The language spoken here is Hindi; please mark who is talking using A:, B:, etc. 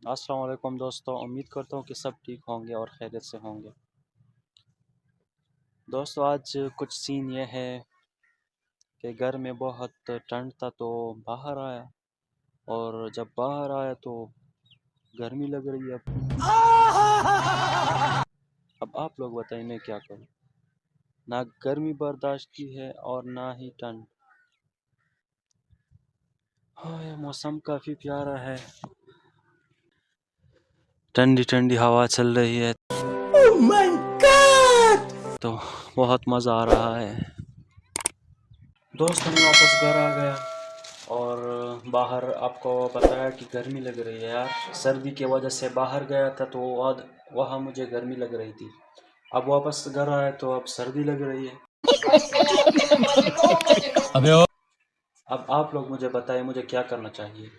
A: अस्सलाम वालेकुम दोस्तों, उम्मीद करता हूँ कि सब ठीक होंगे और खैरियत से होंगे। दोस्तों आज कुछ सीन ये है कि घर में बहुत ठंड था तो बाहर आया, और जब बाहर आया तो गर्मी लग रही है। अब आप लोग बताइए मैं क्या करूँ। ना गर्मी बर्दाश्त की है और ना ही ठंड। हाँ, ये मौसम काफ़ी प्यारा है, ठंडी ठंडी हवा चल रही है तो बहुत मज़ा आ रहा है। दोस्त मैं वापस घर आ गया और बाहर आपको बताया कि गर्मी लग रही है यार। सर्दी की वजह से बाहर गया था तो वहाँ मुझे गर्मी लग रही थी। अब वापस घर आया तो अब सर्दी लग रही है।
B: अबे ओ
A: अब आप लोग मुझे बताएं मुझे क्या करना चाहिए।